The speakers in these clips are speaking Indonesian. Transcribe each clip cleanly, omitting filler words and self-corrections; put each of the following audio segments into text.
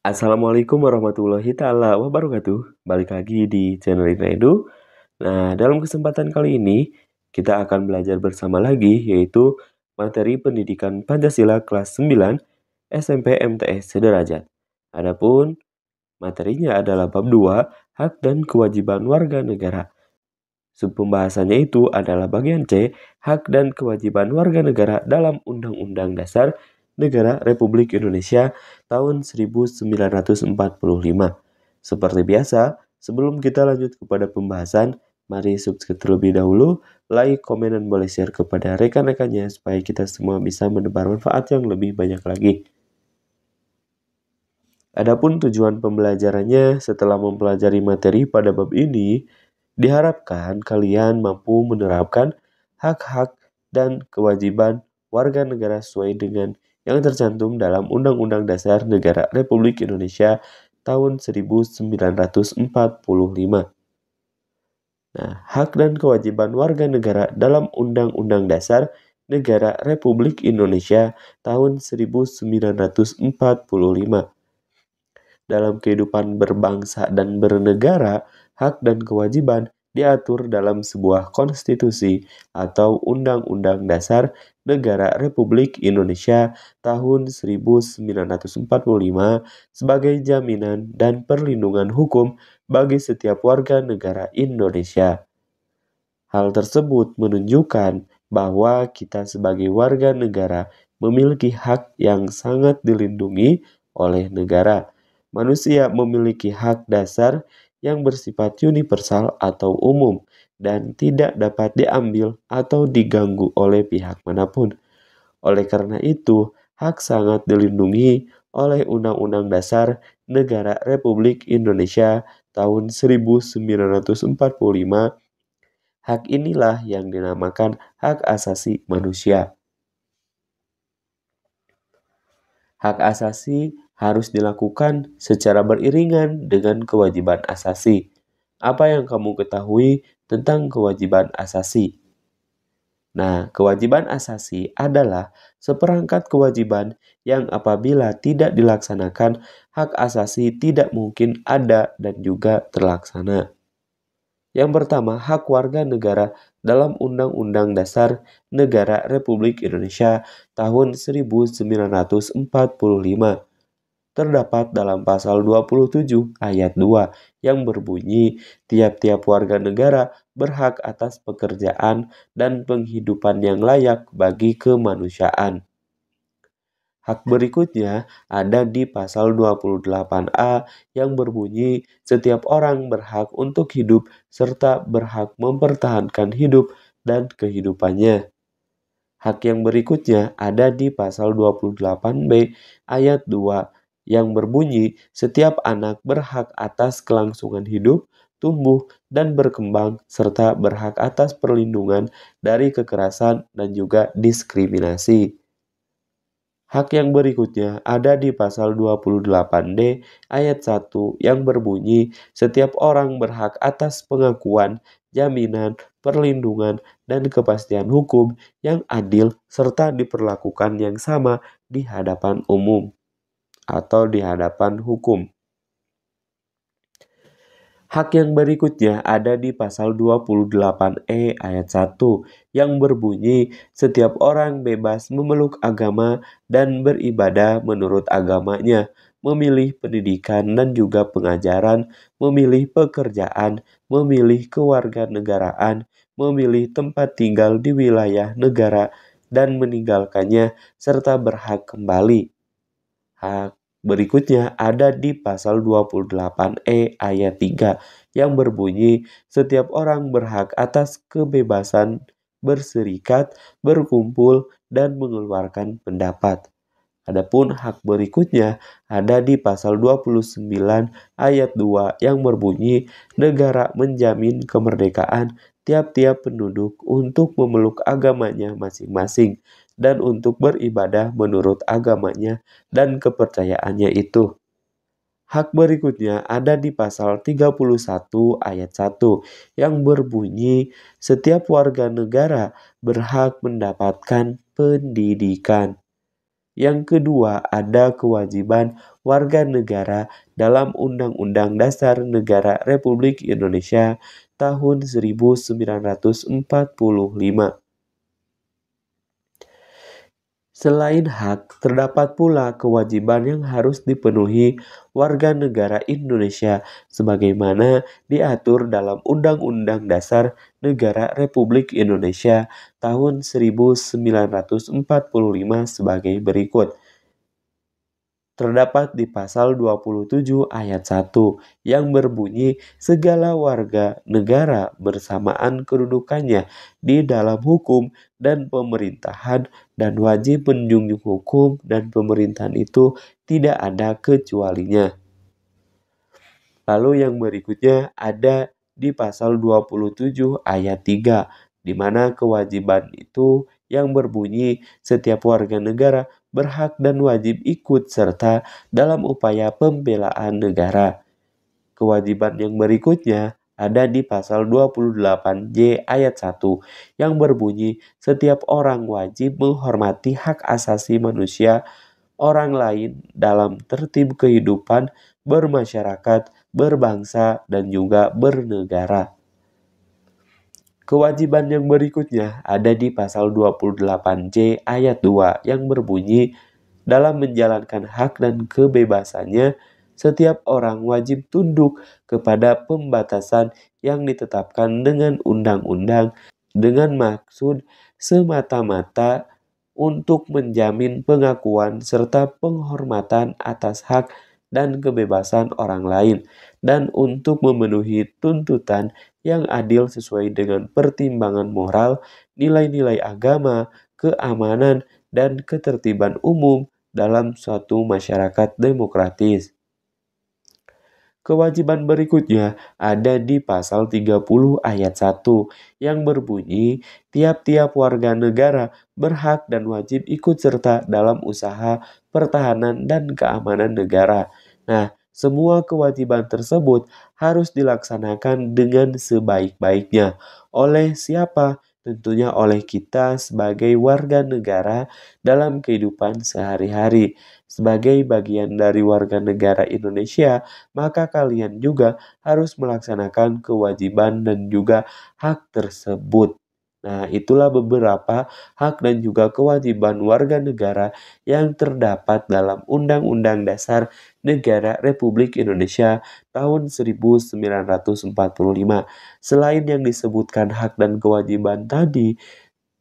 Assalamualaikum warahmatullahi taala wabarakatuh. Balik lagi di channel Ina Edu. Nah, dalam kesempatan kali ini kita akan belajar bersama lagi yaitu materi pendidikan Pancasila kelas 9 SMP MTS Sederajat. Adapun materinya adalah bab 2, hak dan kewajiban warga negara. Subpembahasannya itu adalah bagian C, hak dan kewajiban warga negara dalam Undang-Undang Dasar Negara Republik Indonesia tahun 1945. Seperti biasa, sebelum kita lanjut kepada pembahasan, mari subscribe terlebih dahulu, like, komen, dan boleh share kepada rekan-rekannya supaya kita semua bisa menebar manfaat yang lebih banyak lagi. Adapun tujuan pembelajarannya setelah mempelajari materi pada bab ini, diharapkan kalian mampu menerapkan hak-hak dan kewajiban warga negara sesuai dengan yang tercantum dalam Undang-Undang Dasar Negara Republik Indonesia tahun 1945. Nah, hak dan kewajiban warga negara dalam Undang-Undang Dasar Negara Republik Indonesia tahun 1945. Dalam kehidupan berbangsa dan bernegara, hak dan kewajiban diatur dalam sebuah konstitusi atau Undang-Undang Dasar Negara Republik Indonesia tahun 1945 sebagai jaminan dan perlindungan hukum bagi setiap warga negara Indonesia. Hal tersebut menunjukkan bahwa kita sebagai warga negara memiliki hak yang sangat dilindungi oleh negara. Manusia memiliki hak dasar yang bersifat universal atau umum dan tidak dapat diambil atau diganggu oleh pihak manapun. Oleh karena itu, hak sangat dilindungi oleh Undang-Undang Dasar Negara Republik Indonesia tahun 1945. Hak inilah yang dinamakan hak asasi manusia. Hak asasi harus dilakukan secara beriringan dengan kewajiban asasi. Apa yang kamu ketahui tentang kewajiban asasi? Nah, kewajiban asasi adalah seperangkat kewajiban yang apabila tidak dilaksanakan, hak asasi tidak mungkin ada dan juga terlaksana. Yang pertama, hak warga negara dalam Undang-Undang Dasar Negara Republik Indonesia tahun 1945 terdapat dalam pasal 27 ayat 2 yang berbunyi tiap-tiap warga negara berhak atas pekerjaan dan penghidupan yang layak bagi kemanusiaan. Hak berikutnya ada di pasal 28A yang berbunyi setiap orang berhak untuk hidup serta berhak mempertahankan hidup dan kehidupannya. Hak yang berikutnya ada di pasal 28B ayat 2 yang berbunyi setiap anak berhak atas kelangsungan hidup, tumbuh, dan berkembang serta berhak atas perlindungan dari kekerasan dan juga diskriminasi. Hak yang berikutnya ada di pasal 28D ayat 1 yang berbunyi setiap orang berhak atas pengakuan, jaminan, perlindungan, dan kepastian hukum yang adil serta diperlakukan yang sama di hadapan umum atau di hadapan hukum. Hak yang berikutnya ada di pasal 28E ayat 1 yang berbunyi setiap orang bebas memeluk agama dan beribadah menurut agamanya, memilih pendidikan dan juga pengajaran, memilih pekerjaan, memilih kewarganegaraan, memilih tempat tinggal di wilayah negara dan meninggalkannya serta berhak kembali. Hak berikutnya ada di pasal 28E ayat 3 yang berbunyi setiap orang berhak atas kebebasan berserikat, berkumpul, dan mengeluarkan pendapat. Adapun hak berikutnya ada di pasal 29 ayat 2 yang berbunyi negara menjamin kemerdekaan tiap-tiap penduduk untuk memeluk agamanya masing-masing dan untuk beribadah menurut agamanya dan kepercayaannya itu. Hak berikutnya ada di pasal 31 ayat 1 yang berbunyi setiap warga negara berhak mendapatkan pendidikan. Yang kedua, ada kewajiban warga negara dalam Undang-Undang Dasar Negara Republik Indonesia tahun 1945. Selain hak, terdapat pula kewajiban yang harus dipenuhi warga negara Indonesia sebagaimana diatur dalam Undang-Undang Dasar Negara Republik Indonesia tahun 1945 sebagai berikut. Terdapat di pasal 27 ayat 1 yang berbunyi segala warga negara bersamaan kedudukannya di dalam hukum dan pemerintahan dan wajib menjunjung hukum dan pemerintahan itu tidak ada kecualinya. Lalu yang berikutnya ada di pasal 27 ayat 3, di mana kewajiban itu yang berbunyi setiap warga negara berhak dan wajib ikut serta dalam upaya pembelaan negara. Kewajiban yang berikutnya ada di pasal 28J ayat 1 yang berbunyi setiap orang wajib menghormati hak asasi manusia orang lain dalam tertib kehidupan bermasyarakat, berbangsa, dan juga bernegara. Kewajiban yang berikutnya ada di pasal 28J ayat 2 yang berbunyi dalam menjalankan hak dan kebebasannya, setiap orang wajib tunduk kepada pembatasan yang ditetapkan dengan undang-undang dengan maksud semata-mata untuk menjamin pengakuan serta penghormatan atas hak dan kebebasan orang lain, dan untuk memenuhi tuntutan yang adil sesuai dengan pertimbangan moral, nilai-nilai agama, keamanan, dan ketertiban umum dalam suatu masyarakat demokratis. Kewajiban berikutnya ada di pasal 30 ayat 1 yang berbunyi tiap-tiap warga negara berhak dan wajib ikut serta dalam usaha pertahanan dan keamanan negara. Nah, semua kewajiban tersebut harus dilaksanakan dengan sebaik-baiknya. Oleh siapa? Tentunya oleh kita sebagai warga negara dalam kehidupan sehari-hari. Sebagai bagian dari warga negara Indonesia, maka kalian juga harus melaksanakan kewajiban dan juga hak tersebut. Nah, itulah beberapa hak dan juga kewajiban warga negara yang terdapat dalam Undang-Undang Dasar Negara Republik Indonesia tahun 1945. Selain yang disebutkan hak dan kewajiban tadi,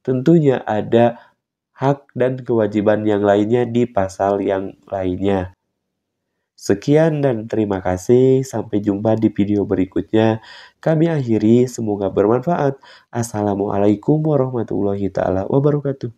tentunya ada hak dan kewajiban yang lainnya di pasal yang lainnya. Sekian dan terima kasih. Sampai jumpa di video berikutnya. Kami akhiri, semoga bermanfaat. Assalamualaikum warahmatullahi wabarakatuh.